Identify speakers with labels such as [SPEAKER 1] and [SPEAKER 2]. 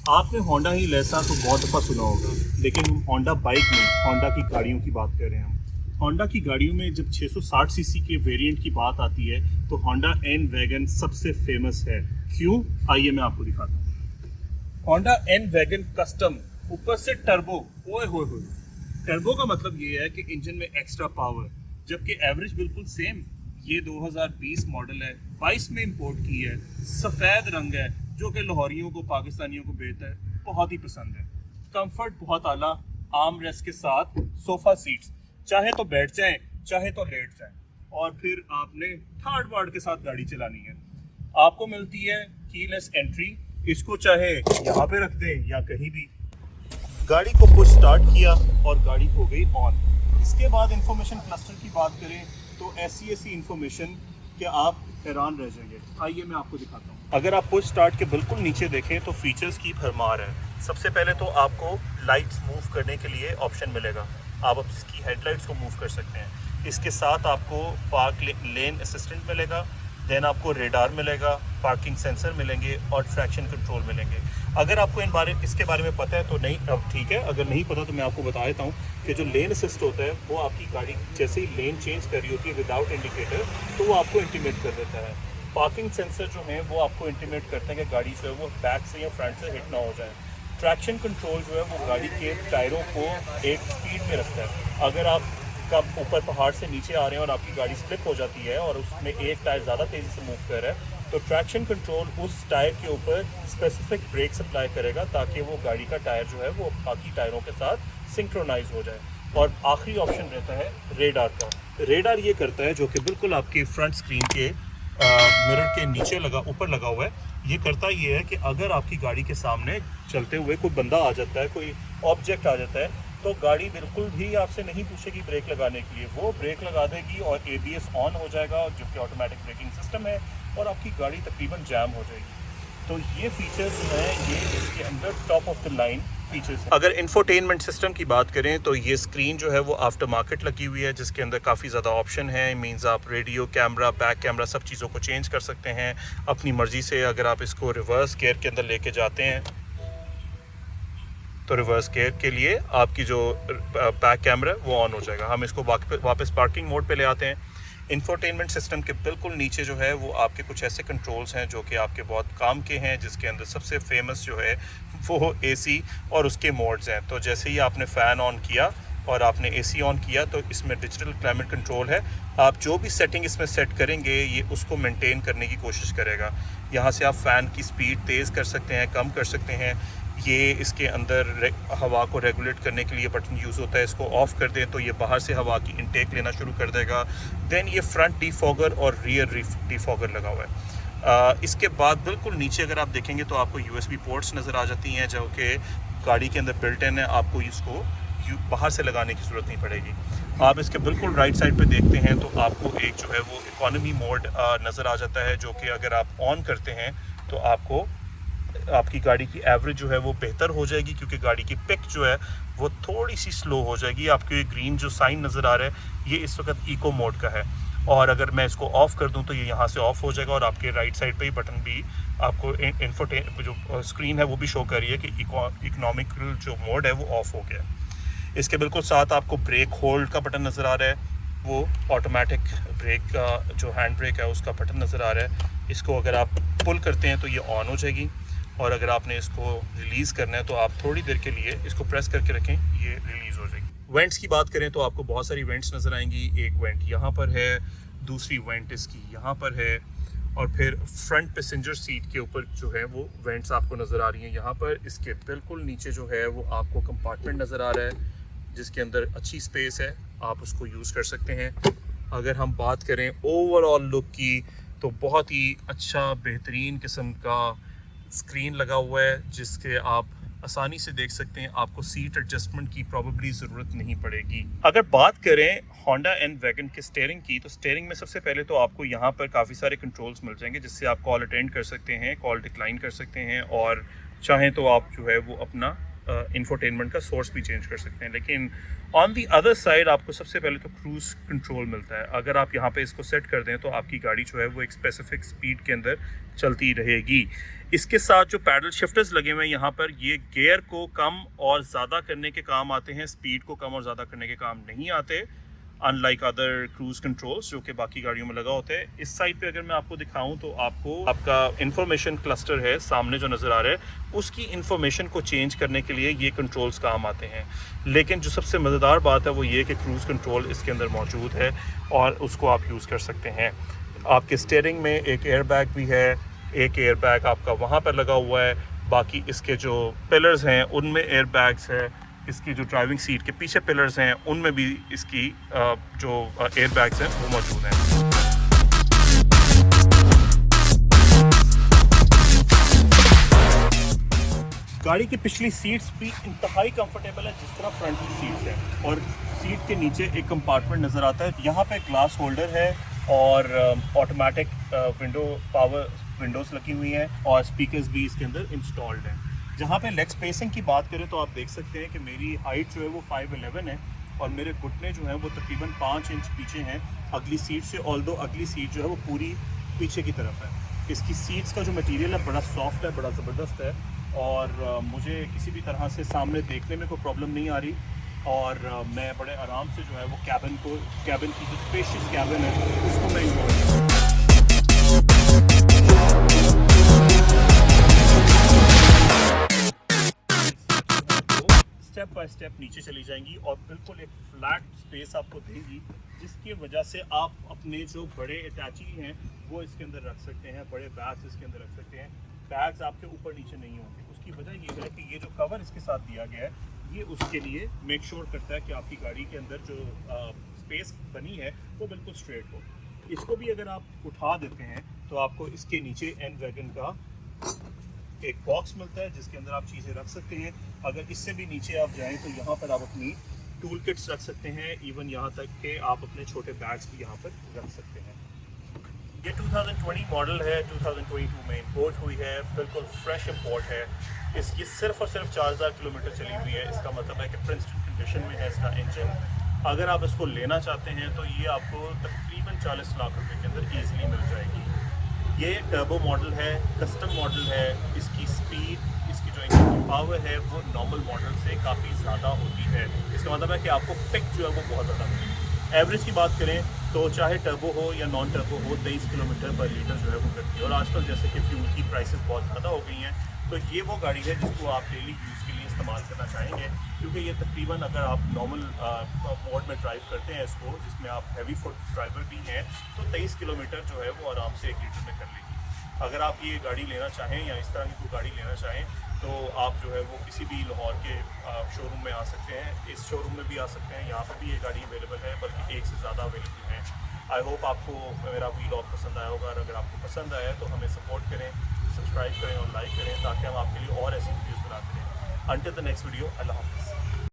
[SPEAKER 1] आपने होंडा ही लेसा तो बहुत दफ़ा सुना होगा, लेकिन हम होंडा बाइक नहीं, होंडा की गाड़ियों की बात कर रहे हैं हम। होंडा की गाड़ियों में जब 660 सीसी के वेरिएंट की बात आती है तो होंडा एन वैगन सबसे फेमस है। क्यों? आइए मैं आपको दिखाता हूँ। होंडा एन वैगन कस्टम, ऊपर से टर्बो। ओए होए होए, टर्बो का मतलब ये है कि इंजन में एक्स्ट्रा पावर, जबकि एवरेज बिल्कुल सेम। ये 2020 मॉडल है, 22 में इंपोर्ट की है, सफ़ेद रंग है जो कि लाहौरियों को, पाकिस्तानियों को बेहतर बहुत ही पसंद है। कंफर्ट बहुत आला, आर्म रेस्ट के साथ सोफ़ा सीट्स, चाहे तो बैठ जाएं चाहे तो लेट जाएं। और फिर आपने थर्ड वार्ड के साथ गाड़ी चलानी है। आपको मिलती है कीलेस एंट्री, इसको चाहे यहाँ पे रख दें या कहीं भी। गाड़ी को पुश स्टार्ट किया और गाड़ी हो गई ऑन। इसके बाद इंफॉर्मेशन क्लस्टर की बात करें तो ऐसी इंफॉर्मेशन कि आप हैरान रह जाएंगे। आइए मैं आपको दिखाता हूँ। अगर आप पुश स्टार्ट के बिल्कुल नीचे देखें तो फीचर्स की भरमार है। सबसे पहले तो आपको लाइट्स मूव करने के लिए ऑप्शन मिलेगा, आप इसकी हेडलाइट्स को मूव कर सकते हैं। इसके साथ आपको पार्क लेन असिस्टेंट मिलेगा, देन आपको रेडार मिलेगा, पार्किंग सेंसर मिलेंगे और ट्रैक्शन कंट्रोल मिलेंगे। अगर आपको इसके बारे में पता है तो नहीं, अब ठीक है, अगर नहीं पता तो मैं आपको बता देता हूँ कि जो लेन असिस्ट होता है वो आपकी गाड़ी जैसे ही लेन चेंज कर रही होती है विदाउट इंडिकेटर तो वो आपको इंटीमेट कर देता है। पार्किंग सेंसर जो है वो आपको इंटीमेट करते हैं कि गाड़ी जो है वो बैक से या फ्रंट से हिट ना हो जाए। ट्रैक्शन कंट्रोल जो है वो गाड़ी के टायरों को एक स्पीड में रखता है। अगर आप कब ऊपर पहाड़ से नीचे आ रहे हैं और आपकी गाड़ी स्लिप हो जाती है और उसमें एक टायर ज़्यादा तेज़ी से मूव कर रहा है तो ट्रैक्शन कंट्रोल उस टायर के ऊपर स्पेसिफिक ब्रेक सप्लाई करेगा ताकि वो गाड़ी का टायर जो है वो बाकी टायरों के साथ सिंक्रोनाइज हो जाए। और आखिरी ऑप्शन रहता है रेडार का। रेडार ये करता है, जो कि बिल्कुल आपकी फ्रंट स्क्रीन के मिरर के नीचे ऊपर लगा हुआ है। ये करता ये है कि अगर आपकी गाड़ी के सामने चलते हुए कोई बंदा आ जाता है, कोई ऑब्जेक्ट आ जाता है, तो गाड़ी बिल्कुल भी आपसे नहीं पूछेगी ब्रेक लगाने के लिए, वो ब्रेक लगा देगी और एबीएस ऑन हो जाएगा जो कि ऑटोमेटिक ब्रेकिंग सिस्टम है और आपकी गाड़ी तकरीबन जैम हो जाएगी। तो ये फीचर्स जो हैं ये इसके अंदर top of the line features हैं। अगर इंफोटेनमेंट सिस्टम की बात करें तो ये स्क्रीन जो है वो आफ्टर मार्केट लगी हुई है जिसके अंदर काफ़ी ज़्यादा ऑप्शन है। मींस आप रेडियो, कैमरा, बैक कैमरा सब चीज़ों को चेंज कर सकते हैं अपनी मर्ज़ी से। अगर आप इसको रिवर्स गियर के अंदर लेके जाते हैं तो रिवर्स गियर के लिए आपकी जो बैक कैमरा है वो ऑन हो जाएगा। हम इसको वापस पार्किंग मोड पे ले आते हैं। इंफोटेनमेंट सिस्टम के बिल्कुल नीचे जो है वो आपके कुछ ऐसे कंट्रोल्स हैं जो कि आपके बहुत काम के हैं, जिसके अंदर सबसे फेमस जो है वो एसी और उसके मोड्स हैं। तो जैसे ही आपने फ़ैन ऑन किया और आपने एसी ऑन किया तो इसमें डिजिटल क्लाइमेट कंट्रोल है। आप जो भी सेटिंग इसमें सेट करेंगे ये उसको मेंटेन करने की कोशिश करेगा। यहाँ से आप फ़ैन की स्पीड तेज़ कर सकते हैं, कम कर सकते हैं। ये इसके अंदर हवा को रेगुलेट करने के लिए बटन यूज़ होता है। इसको ऑफ़ कर दें तो ये बाहर से हवा की इनटेक लेना शुरू कर देगा। देन ये फ्रंट डिफॉगर और रियर डिफॉगर लगा हुआ है। इसके बाद बिल्कुल नीचे अगर आप देखेंगे तो आपको यूएसबी पोर्ट्स नज़र आ जाती हैं जो कि गाड़ी के अंदर बिल्ट इन है। आपको इसको बाहर से लगाने की ज़रूरत नहीं पड़ेगी। आप इसके बिल्कुल राइट साइड पे देखते हैं तो आपको एक जो है वो इकॉनमी मोड नज़र आ जाता है, जो कि अगर आप ऑन करते हैं तो आपकी गाड़ी की एवरेज जो है वो बेहतर हो जाएगी, क्योंकि गाड़ी की पिक जो है वो थोड़ी सी स्लो हो जाएगी। आपको ये ग्रीन जो साइन नज़र आ रहा है ये इस वक्त इको मोड का है। और अगर मैं इसको ऑफ़ कर दूं तो ये यहाँ से ऑफ़ हो जाएगा और आपके राइट साइड पे ही बटन भी आपको जो स्क्रीन है वो भी शो कर रही है कि इकोनॉमिकल जो मोड है वो ऑफ़ हो गया। इसके बिल्कुल साथ आपको ब्रेक होल्ड का बटन नज़र आ रहा है, वो ऑटोमेटिक ब्रेक का जो हैंड ब्रेक है उसका बटन नज़र आ रहा है। इसको अगर आप पुल करते हैं तो ये ऑन हो जाएगी और अगर आपने इसको रिलीज़ करना है तो आप थोड़ी देर के लिए इसको प्रेस करके रखें, ये रिलीज़ हो जाएगी। वेंट्स की बात करें तो आपको बहुत सारी वेंट्स नज़र आएंगी। एक वेंट यहाँ पर है, दूसरी वेंट इसकी यहाँ पर है और फिर फ्रंट पैसेंजर सीट के ऊपर जो है वो वेंट्स आपको नज़र आ रही हैं यहाँ पर। इसके बिल्कुल नीचे जो है वो आपको कंपार्टमेंट नज़र आ रहा है जिसके अंदर अच्छी स्पेस है, आप उसको यूज़ कर सकते हैं। अगर हम बात करें ओवरऑल लुक की तो बहुत ही अच्छा बेहतरीन किस्म का स्क्रीन लगा हुआ है जिसके आप आसानी से देख सकते हैं। आपको सीट एडजस्टमेंट की प्रॉब्ली ज़रूरत नहीं पड़ेगी। अगर बात करें होंडा एन वैगन के स्टीयरिंग की तो स्टीयरिंग में सबसे पहले तो आपको यहाँ पर काफ़ी सारे कंट्रोल्स मिल जाएंगे जिससे आप कॉल अटेंड कर सकते हैं, कॉल डिक्लाइन कर सकते हैं और चाहें तो आप जो है वो अपना इंफोटेनमेंट का सोर्स भी चेंज कर सकते हैं। लेकिन ऑन दी अदर साइड आपको सबसे पहले तो क्रूज़ कंट्रोल मिलता है। अगर आप यहाँ पे इसको सेट कर दें तो आपकी गाड़ी जो है वो एक स्पेसिफिक स्पीड के अंदर चलती रहेगी। इसके साथ जो पैडल शिफ्टर्स लगे हुए हैं यहाँ पर, ये गियर को कम और ज़्यादा करने के काम आते हैं, स्पीड को कम और ज़्यादा करने के काम नहीं आते, अनलाइक अदर क्रूज़ कंट्रोल्स जो कि बाकी गाड़ियों में लगा होता है। इस साइड पे अगर मैं आपको दिखाऊं तो आपको आपका इंफॉर्मेशन क्लस्टर है सामने जो नज़र आ रहा है, उसकी इंफॉर्मेशन को चेंज करने के लिए ये कंट्रोल्स काम आते हैं। लेकिन जो सबसे मज़ेदार बात है वो ये कि क्रूज़ कंट्रोल इसके अंदर मौजूद है और उसको आप यूज़ कर सकते हैं। आपके स्टीयरिंग में एक एयर बैग भी है, एक एयर बैग आपका वहाँ पर लगा हुआ है, बाकी इसके जो पिलर्स हैं उनमें एयर बैग्स है, इसकी जो ड्राइविंग सीट के पीछे पिलर्स हैं उनमें भी इसकी जो एयर बैग्स हैं वो मौजूद हैं। गाड़ी की पिछली सीट्स भी इंतहाई कंफर्टेबल है जिस तरह फ्रंट की सीट्स हैं, और सीट के नीचे एक कंपार्टमेंट नज़र आता है। यहाँ पे ग्लास होल्डर है और ऑटोमेटिक पावर विंडोज़ लगी हुई हैं और स्पीकर्स भी इसके अंदर इंस्टॉल्ड हैं। जहाँ पे लेग स्पेसिंग की बात करें तो आप देख सकते हैं कि मेरी हाइट जो है वो 5'11" है और मेरे घुटने जो हैं वो तकरीबन 5 इंच पीछे हैं अगली सीट से, ऑल्दो अगली सीट जो है वो पूरी पीछे की तरफ है। इसकी सीट्स का जो मटेरियल है बड़ा सॉफ्ट है, बड़ा ज़बरदस्त है और मुझे किसी भी तरह से सामने देखने में कोई प्रॉब्लम नहीं आ रही और मैं बड़े आराम से जो है वो कैबिन की जो स्पेशियस कैबिन है उसको मैं इंजॉय करता हूँ। स्टेप बाय स्टेप नीचे चली जाएंगी और बिल्कुल एक फ्लैट स्पेस आपको देंगी, जिसकी वजह से आप अपने जो बड़े अटैची हैं वो इसके अंदर रख सकते हैं, बड़े बैग्स इसके अंदर रख सकते हैं। बैग्स आपके ऊपर नीचे नहीं होंगे। उसकी वजह ये है कि ये जो कवर इसके साथ दिया गया है ये उसके लिए मेक श्योर करता है कि आपकी गाड़ी के अंदर जो स्पेस बनी है वो बिल्कुल स्ट्रेट हो। इसको भी अगर आप उठा देते हैं तो आपको इसके नीचे एन वैगन का एक बॉक्स मिलता है जिसके अंदर आप चीज़ें रख सकते हैं। अगर इससे भी नीचे आप जाएं तो यहाँ पर आप अपनी टूल किट्स रख सकते हैं, इवन यहाँ तक कि आप अपने छोटे बैग्स भी यहाँ पर रख सकते हैं। ये 2020 मॉडल है, 2022 में इंपोर्ट हुई है, बिल्कुल फ्रेश इंपोर्ट है। ये सिर्फ और सिर्फ 4000 किलोमीटर चली हुई है। इसका मतलब है कि प्रिंस्टन कंडीशन में है इसका इंजन। अगर आप इसको लेना चाहते हैं तो ये आपको तकरीबन 40 लाख रुपए के अंदर ईजिली मिल जाएगी। ये टर्बो मॉडल है, कस्टम मॉडल है। इसकी स्पीड, इसकी जो इंजन की पावर है वो नॉर्मल मॉडल से काफ़ी ज़्यादा होती है। इसका मतलब है कि आपको पिक जो है वो बहुत ज़्यादा मिलेगी। एवरेज की बात करें तो चाहे टर्बो हो या नॉन टर्बो हो, 23 किलोमीटर पर लीटर जो है वो करती है। और आजकल जैसे कि फ्यूल की प्राइसेस बहुत ज़्यादा हो गई हैं तो ये वो गाड़ी है जिसको आप डेली यूज़ के लिए इस्तेमाल करना चाहेंगे, क्योंकि ये तकरीबन अगर आप नॉर्मल मोड में ड्राइव करते हैं इसको, जिसमें आप हैवी फुट ड्राइवर भी हैं, तो 23 किलोमीटर जो है वो आराम से 1 लीटर में कर लेगी। अगर आप ये गाड़ी लेना चाहें या इस तरह की कोई गाड़ी लेना चाहें तो आप जो है वो किसी भी लाहौर के शोरूम में आ सकते हैं। इस शोरूम में भी आ सकते हैं, यहाँ पर भी ये गाड़ी अवेलेबल है, बल्कि एक से ज़्यादा अवेलेबल है। आई होप आपको मेरा व्लॉग पसंद आया होगा, और अगर आपको पसंद आया तो हमें सपोर्ट करें, सब्सक्राइब करें और लाइक करें ताकि हम आपके लिए और ऐसी वीडियोज़ बनाते रहें। Until the next video, Allah Hafiz.